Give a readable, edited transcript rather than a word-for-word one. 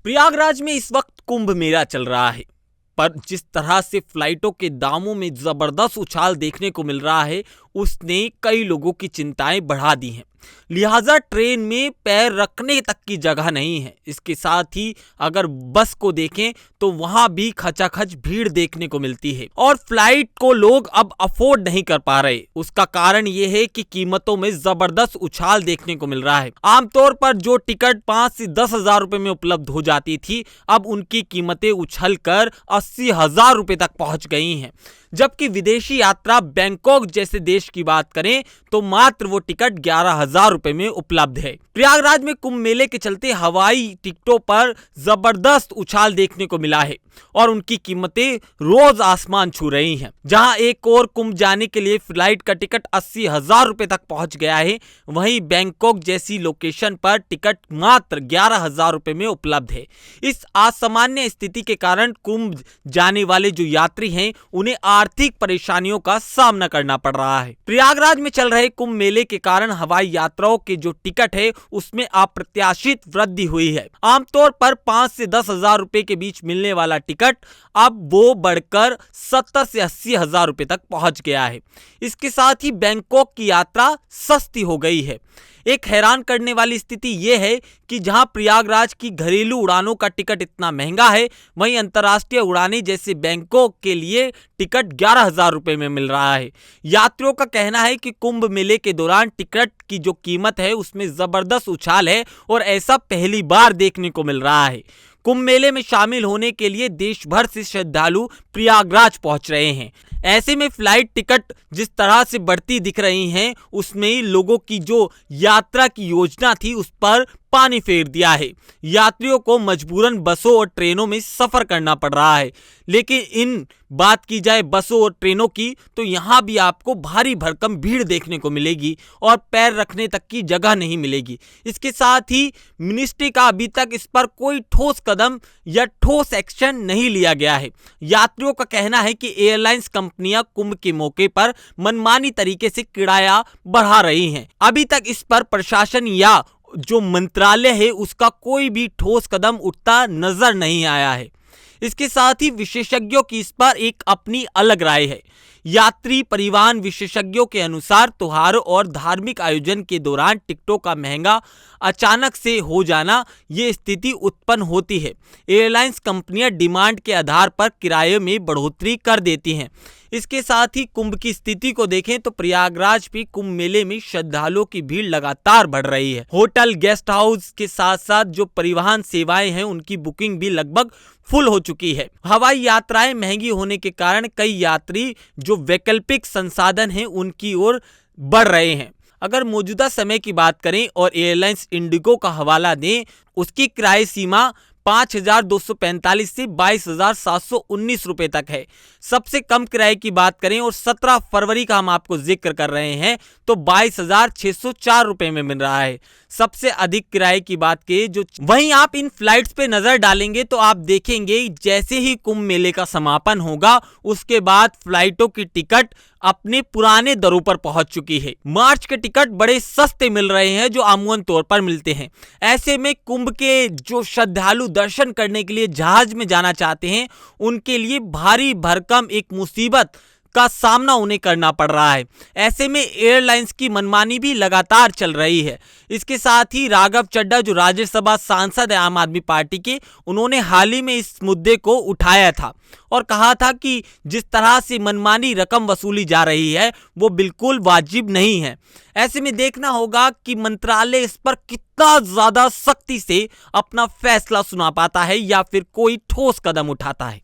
प्रयागराज में इस वक्त कुंभ मेला चल रहा है, पर जिस तरह से फ्लाइटों के दामों में जबरदस्त उछाल देखने को मिल रहा है, उसने कई लोगों की चिंताएं बढ़ा दी हैं। लिहाजा ट्रेन में पैर रखने तक की जगह नहीं है। इसके साथ ही अगर बस को देखें तो वहां भी खचाखच भीड़ देखने को मिलती है और फ्लाइट को लोग अब अफोर्ड नहीं कर पा रहे। उसका कारण ये है कि कीमतों में जबरदस्त उछाल देखने को मिल रहा है। आमतौर पर जो टिकट 5 से 10 हजार रुपए में उपलब्ध हो जाती थी, अब उनकी कीमतें उछलकर 80,000 रुपए तक पहुंच गई हैं। जबकि विदेशी यात्रा बैंकॉक जैसे देश की बात करें तो मात्र वो टिकट 11,000 रुपए में उपलब्ध है। प्रयागराज में कुंभ मेले के चलते हवाई टिकटों पर जबरदस्त उछाल देखने को मिला है और उनकी कीमतें रोज आसमान छू रही हैं। जहां एक और कुंभ जाने के लिए फ्लाइट का टिकट 80,000 रुपए तक पहुंच गया है, वहीं बैंकॉक जैसी लोकेशन पर टिकट मात्र 11,000 रुपए में उपलब्ध है। इस असामान्य स्थिति के कारण कुंभ जाने वाले जो यात्री हैं, उन्हें आर्थिक परेशानियों का सामना करना पड़ रहा है। प्रयागराज में चल रहे कुंभ मेले के कारण हवाई यात्राओं के जो टिकट है, उसमें अप्रत्याशित वृद्धि हुई है। आमतौर पर 5 से 10 हजार रुपए के बीच मिलने वाला टिकट अब वो बढ़कर 70 से 80,000 रुपए तक पहुंच गया है। इसके साथ ही बैंकॉक की यात्रा सस्ती हो गई है। एक हैरान करने वाली स्थिति यह है कि जहां प्रयागराज की घरेलू उड़ानों का टिकट इतना महंगा है, वहीं अंतर्राष्ट्रीय उड़ानें जैसे बैंकॉक के लिए टिकट 11,000 रुपए में मिल रहा है। यात्रियों का कहना है कि कुंभ मेले के दौरान टिकट की जो कीमत है, उसमें जबरदस्त उछाल है और ऐसा पहली बार देखने को मिल रहा है। कुंभ मेले में शामिल होने के लिए देश भर से श्रद्धालु प्रयागराज पहुंच रहे हैं। ऐसे में फ्लाइट टिकट जिस तरह से बढ़ती दिख रही हैं, उसमें लोगों की जो यात्रा की योजना थी, उस पर पानी फेर दिया है। यात्रियों को मजबूरन बसों और ट्रेनों में सफर करना पड़ रहा है। लेकिन इन बात की जाए बसों और ट्रेनों की, तो यहाँ भी आपको भारी भरकम भीड़ देखने को मिलेगी और पैर रखने तक की जगह नहीं मिलेगी। इसके साथ ही मिनिस्ट्री का अभी तक इस पर कोई ठोस कदम या ठोस एक्शन नहीं लिया गया है। यात्रियों का कहना है कि एयरलाइंस कंपनियां कुंभ के मौके पर मनमानी तरीके से किराया बढ़ा रही हैं। अभी तक इस पर प्रशासन या जो मंत्रालय है, उसका कोई भी ठोस कदम उठता नजर नहीं आया है। इसके साथ ही विशेषज्ञों की इस पर एक अपनी अलग राय है। यात्री परिवहन विशेषज्ञों के अनुसार त्योहारों और धार्मिक आयोजन के दौरान टिकटों का महंगा अचानक से हो जाना, ये स्थिति उत्पन्न होती है। एयरलाइंस कंपनियां डिमांड के आधार पर किराए में बढ़ोतरी कर देती हैं। इसके साथ ही कुंभ की स्थिति को देखें तो प्रयागराज भी कुंभ मेले में श्रद्धालुओं की भीड़ लगातार बढ़ रही है। होटल, गेस्ट हाउस के साथ साथ जो परिवहन सेवाएं हैं, उनकी बुकिंग भी लगभग फुल हो चुकी है। हवाई यात्राएं महंगी होने के कारण कई यात्री जो वैकल्पिक संसाधन हैं, उनकी ओर बढ़ रहे हैं। अगर मौजूदा समय की बात करें और एयरलाइंस इंडिगो का हवाला दें, उसकी किराए सीमा 5,245 से 22,719 रुपए तक है। सबसे कम किराए की बात करें और 17 फरवरी का हम आपको जिक्र कर रहे हैं, तो 22,604 रुपए में मिल रहा है। सबसे अधिक किराए की बात की जो वहीं आप इन फ्लाइट्स पे नजर डालेंगे तो आप देखेंगे जैसे ही कुंभ मेले का समापन होगा, उसके बाद फ्लाइटों की टिकट अपने पुराने दरों पर पहुंच चुकी है। मार्च के टिकट बड़े सस्ते मिल रहे हैं, जो अमूमन तौर पर मिलते हैं। ऐसे में कुंभ के जो श्रद्धालु दर्शन करने के लिए जहाज में जाना चाहते हैं, उनके लिए भारी भरकम एक मुसीबत का सामना उन्हें करना पड़ रहा है। ऐसे में एयरलाइंस की मनमानी भी लगातार चल रही है। इसके साथ ही राघव चड्ढा जो राज्यसभा सांसद है आम आदमी पार्टी के, उन्होंने हाल ही में इस मुद्दे को उठाया था और कहा था कि जिस तरह से मनमानी रकम वसूली जा रही है, वो बिल्कुल वाजिब नहीं है। ऐसे में देखना होगा कि मंत्रालय इस पर कितना ज्यादा सख्ती से अपना फैसला सुना पाता है या फिर कोई ठोस कदम उठाता है।